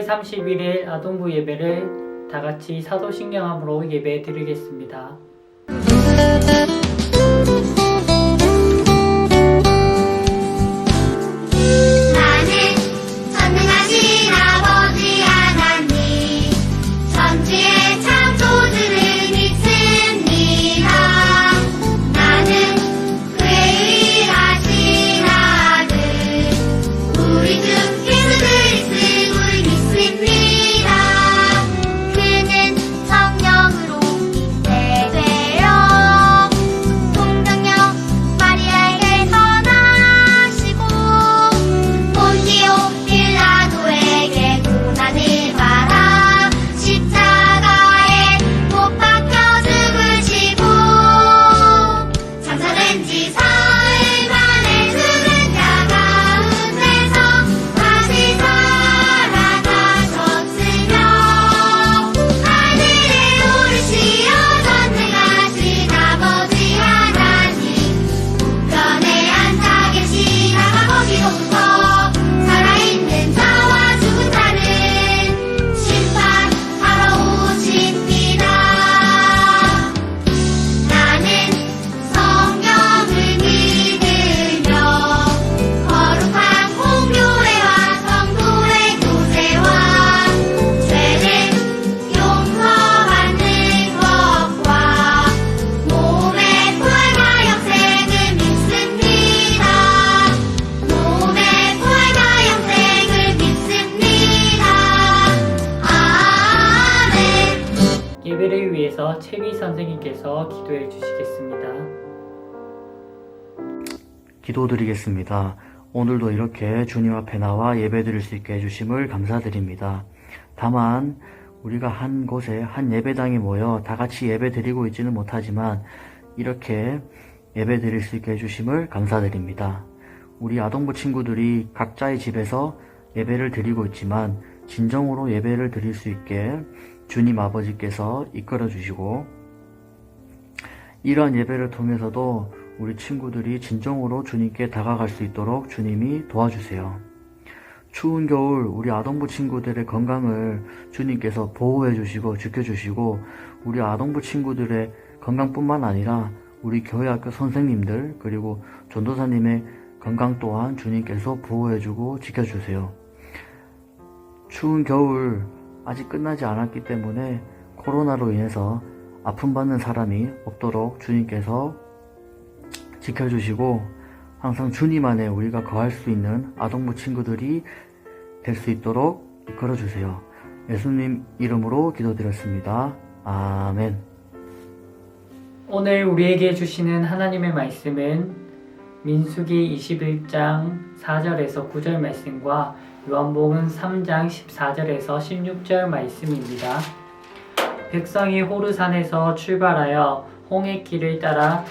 31일 아동부 예배를 다같이 사도신경함으로 예배 드리겠습니다. 예배를 위해서 채비 선생님께서 기도해 주시겠습니다. 기도드리겠습니다. 오늘도 이렇게 주님 앞에 나와 예배드릴 수 있게 해주심을 감사드립니다. 다만 우리가 한 곳에 한 예배당에 모여 다같이 예배드리고 있지는 못하지만 이렇게 예배드릴 수 있게 해주심을 감사드립니다. 우리 아동부 친구들이 각자의 집에서 예배를 드리고 있지만 진정으로 예배를 드릴 수 있게 주님 아버지께서 이끌어 주시고 이러한 예배를 통해서도 우리 친구들이 진정으로 주님께 다가갈 수 있도록 주님이 도와주세요. 추운 겨울 우리 아동부 친구들의 건강을 주님께서 보호해 주시고 지켜주시고 우리 아동부 친구들의 건강뿐만 아니라 우리 교회학교 선생님들 그리고 전도사님의 건강 또한 주님께서 보호해주고 지켜주세요. 추운 겨울 아직 끝나지 않았기 때문에 코로나로 인해서 아픔 받는 사람이 없도록 주님께서 지켜주시고 항상 주님 안에 우리가 거할 수 있는 아동부 친구들이 될 수 있도록 이끌어주세요. 예수님 이름으로 기도드렸습니다. 아멘. 오늘 우리에게 주시는 하나님의 말씀은 민수기 21장 4절에서 9절 말씀과 요한복음 3장 14절에서 16절 말씀입니다. 백성이 호르산에서 출발하여 홍해 길을 따라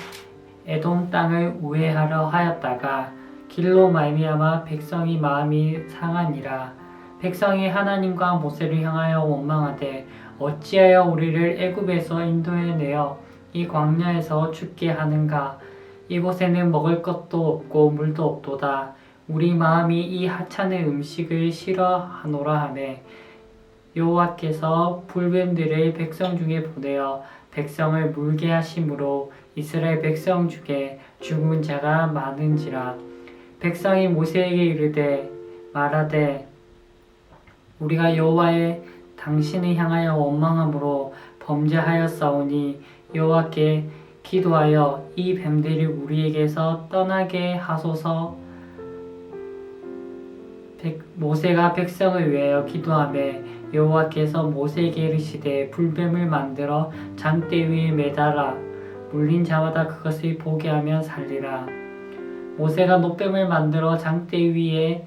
에돔 땅을 우회하려 하였다가 길로 말미암아 백성이 마음이 상하니라. 백성이 하나님과 모세를 향하여 원망하되 어찌하여 우리를 애굽에서 인도해내어 이 광야에서 죽게 하는가. 이곳에는 먹을 것도 없고 물도 없도다. 우리 마음이 이 하찮은 음식을 싫어하노라 하매 여호와께서 불뱀들을 백성 중에 보내어 백성을 물게 하심으로 이스라엘 백성 중에 죽은 자가 많은지라. 백성이 모세에게 이르되 말하되 우리가 여호와의 당신을 향하여 원망함으로 범죄하였사오니 여호와께 기도하여 이 뱀들이 우리에게서 떠나게 하소서. 모세가 백성을 위하여 기도하매 여호와께서 모세에게 이르시되 불뱀을 만들어 장대 위에 매달아 물린 자마다 그것을 보게 하면 살리라. 모세가 노뱀을 만들어 장대 위에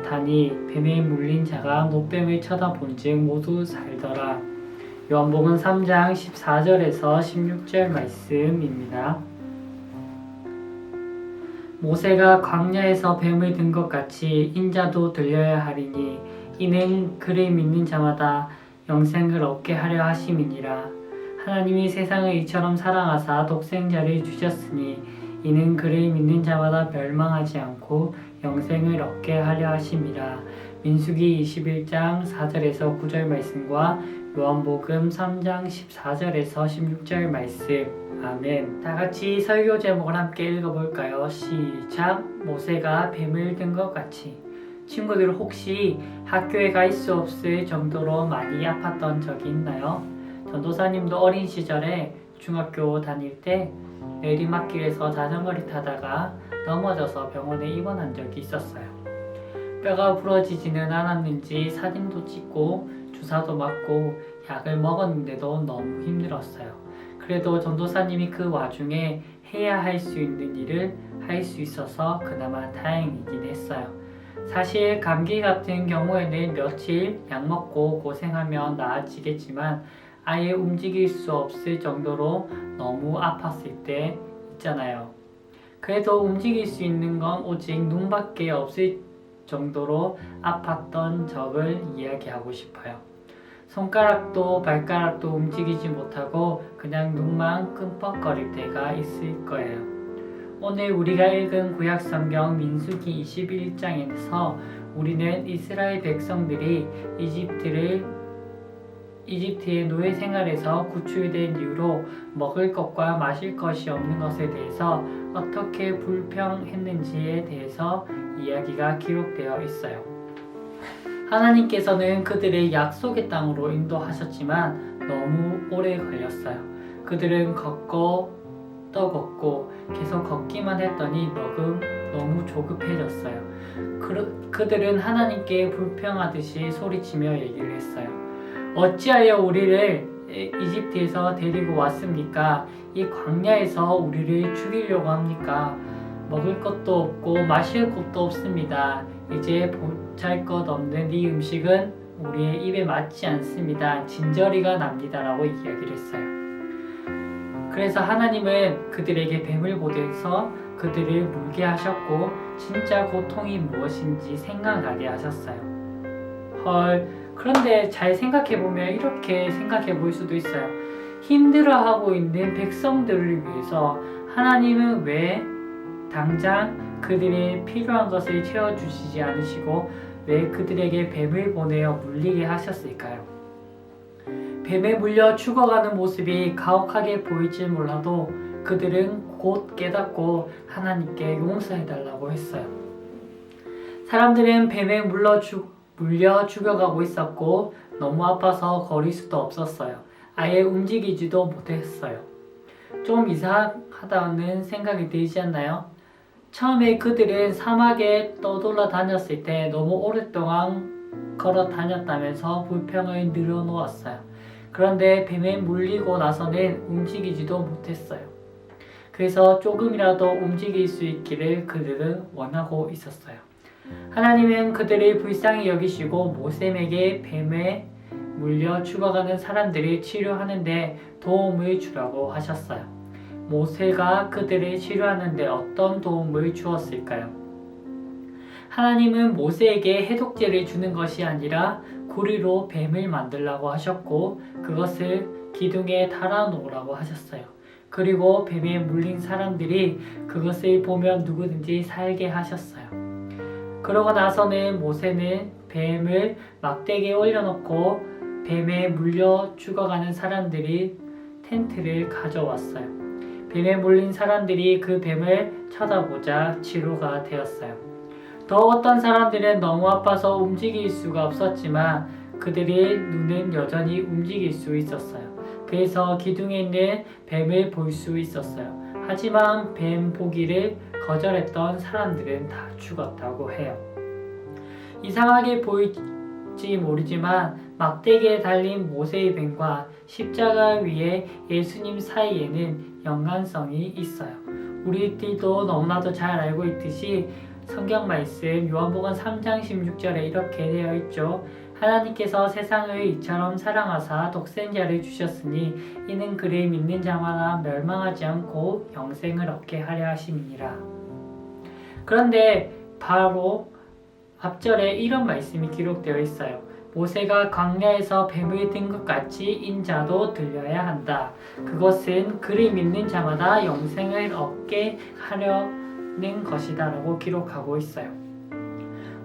다니 뱀에 물린 자가 노뱀을 쳐다본즉 모두 살더라. 요한복음 3장 14절에서 16절 말씀입니다. 모세가 광야에서 뱀을 든 것 같이 인자도 들려야 하리니 이는 그를 믿는 자마다 영생을 얻게 하려 하심이니라. 하나님이 세상을 이처럼 사랑하사 독생자를 주셨으니 이는 그를 믿는 자마다 멸망하지 않고 영생을 얻게 하려 하심이라. 민수기 21장 4절에서 9절 말씀과 요한복음 3장 14절에서 16절 말씀. 아멘. 다 같이 설교 제목을 함께 읽어볼까요? 시작. 모세가 뱀을 든 것 같이. 친구들 혹시 학교에 갈 수 없을 정도로 많이 아팠던 적이 있나요? 전도사님도 어린 시절에 중학교 다닐 때 내리막길에서 자전거를 타다가 넘어져서 병원에 입원한 적이 있었어요. 뼈가 부러지지는 않았는지 사진도 찍고 주사도 맞고 약을 먹었는데도 너무 힘들었어요. 그래도 전도사님이 그 와중에 해야 할 수 있는 일을 할 수 있어서 그나마 다행이긴 했어요. 사실 감기 같은 경우에는 며칠 약 먹고 고생하면 나아지겠지만 아예 움직일 수 없을 정도로 너무 아팠을 때 있잖아요. 그래도 움직일 수 있는 건 오직 눈밖에 없을 정도로 아팠던 적을 이야기하고 싶어요. 손가락도 발가락도 움직이지 못하고 그냥 눈만 끔뻑거릴 때가 있을 거예요. 오늘 우리가 읽은 구약성경 민수기 21장에서 우리는 이스라엘 백성들이 이집트의 노예 생활에서 구출된 이후로 먹을 것과 마실 것이 없는 것에 대해서 어떻게 불평했는지에 대해서 이야기가 기록되어 있어요. 하나님께서는 그들의 약속의 땅으로 인도하셨지만 너무 오래 걸렸어요. 그들은 걷고 또 걷고 계속 걷기만 했더니 너무 조급해졌어요. 그들은 하나님께 불평하듯이 소리치며 얘기를 했어요. 어찌하여 우리를 이집트에서 데리고 왔습니까? 이 광야에서 우리를 죽이려고 합니까? 먹을 것도 없고 마실 것도 없습니다. 이제 보잘것없는 이 음식은 우리의 입에 맞지 않습니다. 진저리가 납니다. 라고 이야기를 했어요. 그래서 하나님은 그들에게 뱀을 보내서 그들을 물게 하셨고 진짜 고통이 무엇인지 생각나게 하셨어요. 헐, 그런데 잘 생각해보면 이렇게 생각해볼 수도 있어요. 힘들어하고 있는 백성들을 위해서 하나님은 왜 당장 그들의 필요한 것을 채워주시지 않으시고 왜 그들에게 뱀을 보내어 물리게 하셨을까요? 뱀에 물려 죽어가는 모습이 가혹하게 보일지 몰라도 그들은 곧 깨닫고 하나님께 용서해달라고 했어요. 사람들은 뱀에 물려 죽어가고 있었고 너무 아파서 걸을 수도 없었어요. 아예 움직이지도 못했어요. 좀 이상하다는 생각이 들지 않나요? 처음에 그들은 사막에 떠돌아 다녔을 때 너무 오랫동안 걸어 다녔다면서 불평을 늘어놓았어요. 그런데 뱀에 물리고 나서는 움직이지도 못했어요. 그래서 조금이라도 움직일 수 있기를 그들은 원하고 있었어요. 하나님은 그들을 불쌍히 여기시고 모셈에게 뱀에 물려 죽어가는 사람들을 치료하는데 도움을 주라고 하셨어요. 모세가 그들을 치료하는데 어떤 도움을 주었을까요? 하나님은 모세에게 해독제를 주는 것이 아니라 구리로 뱀을 만들라고 하셨고 그것을 기둥에 달아놓으라고 하셨어요. 그리고 뱀에 물린 사람들이 그것을 보면 누구든지 살게 하셨어요. 그러고 나서는 모세는 뱀을 막대기에 올려놓고 뱀에 물려 죽어가는 사람들이 텐트를 가져왔어요. 뱀에 물린 사람들이 그 뱀을 쳐다보자 치료가 되었어요. 더 어떤 사람들은 너무 아파서 움직일 수가 없었지만 그들의 눈은 여전히 움직일 수 있었어요. 그래서 기둥에 있는 뱀을 볼 수 있었어요. 하지만 뱀 보기를 거절했던 사람들은 다 죽었다고 해요. 이상하게 보일지 모르지만 막대기에 달린 모세의 뱀과 십자가 위에 예수님 사이에는 연관성이 있어요. 우리들도 너무나도 잘 알고 있듯이 성경 말씀 요한복음 3장 16절에 이렇게 되어 있죠. 하나님께서 세상을 이처럼 사랑하사 독생자를 주셨으니 이는 그를 믿는 자마다 멸망하지 않고 영생을 얻게 하려 하심이니라. 그런데 바로 앞절에 이런 말씀이 기록되어 있어요. 모세가 광야에서 뱀을 든 것 같이 인자도 들려야 한다. 그것은 그를 믿는 자마다 영생을 얻게 하려는 것이다 라고 기록하고 있어요.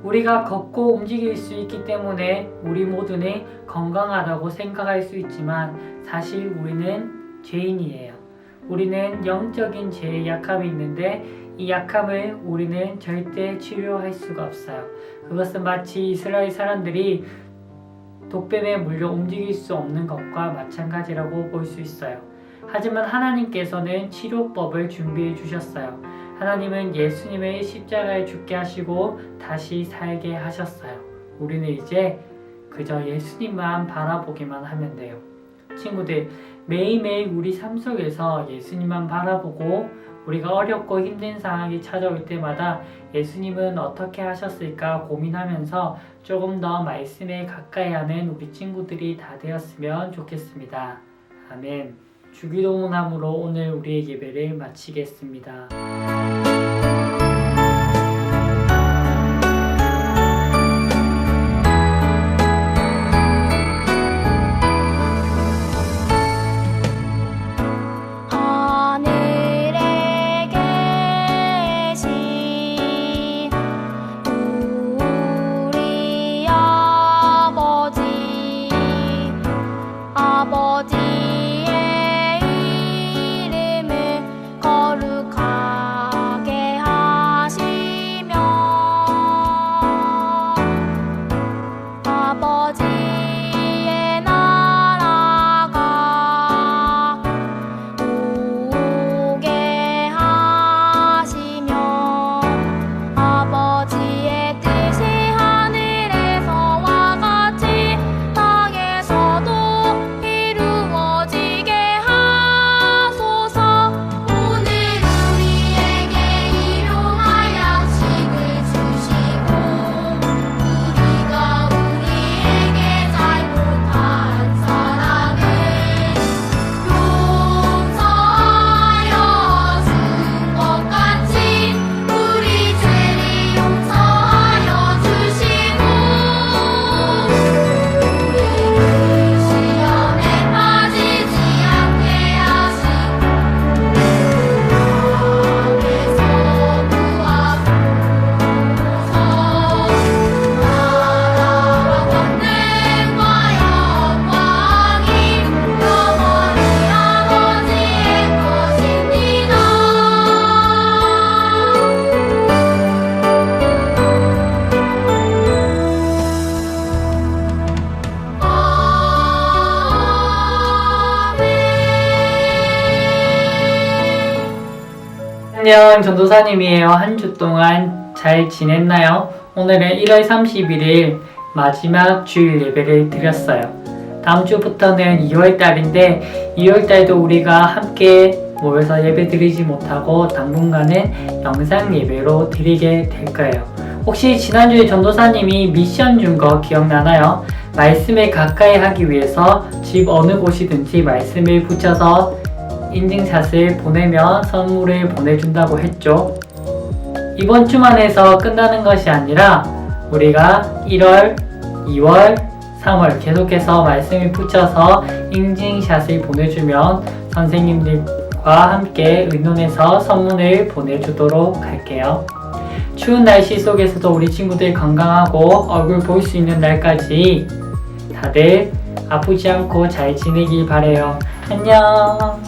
우리가 걷고 움직일 수 있기 때문에 우리 모두는 건강하다고 생각할 수 있지만 사실 우리는 죄인이에요. 우리는 영적인 죄의 약함이 있는데 이 약함을 우리는 절대 치료할 수가 없어요. 그것은 마치 이스라엘 사람들이 독뱀에 물려 움직일 수 없는 것과 마찬가지라고 볼 수 있어요. 하지만 하나님께서는 치료법을 준비해 주셨어요. 하나님은 예수님을 십자가에 죽게 하시고 다시 살게 하셨어요. 우리는 이제 그저 예수님만 바라보기만 하면 돼요. 친구들, 매일매일 우리 삶 속에서 예수님만 바라보고 우리가 어렵고 힘든 상황이 찾아올 때마다 예수님은 어떻게 하셨을까 고민하면서 조금 더 말씀에 가까이 하는 우리 친구들이 다 되었으면 좋겠습니다. 아멘. 주기도문함으로 오늘 우리의 예배를 마치겠습니다. 하늘에 계신 우리 아버지의 이름을 거룩하게 하시며 아버지의 나라가 오게 하시며 아버지의 뜻이 하늘에서와 같이 땅에서도 이루어지게 하소서. 오늘 우리에게 일용할 양식을 주시고 우리가 우리에게 잘못한 사람을 용서하여 준 것 같이 우리 죄를 용서하여 주시고 우리를 시험에 빠지지 않게 하시고 악에서 구하소서. 나라와 권능과 영광이 영원히 아버지의 것입니다. 안녕, 전도사님이에요. 한 주 동안 잘 지냈나요? 오늘은 1월 31일 마지막 주일 예배를 드렸어요. 다음 주부터는 2월달인데 2월달도 우리가 함께 모여서 예배 드리지 못하고 당분간은 영상 예배로 드리게 될 거예요. 혹시 지난주에 전도사님이 미션 준 거 기억나나요? 말씀에 가까이 하기 위해서 집 어느 곳이든지 말씀을 붙여서 인증샷을 보내면 선물을 보내준다고 했죠. 이번 주만 해서 끝나는 것이 아니라 우리가 1월, 2월, 3월 계속해서 말씀을 붙여서 인증샷을 보내주면 선생님들과 함께 의논해서 선물을 보내주도록 할게요. 추운 날씨 속에서도 우리 친구들 건강하고 얼굴 볼 수 있는 날까지 다들 아프지 않고 잘 지내길 바래요. 안녕.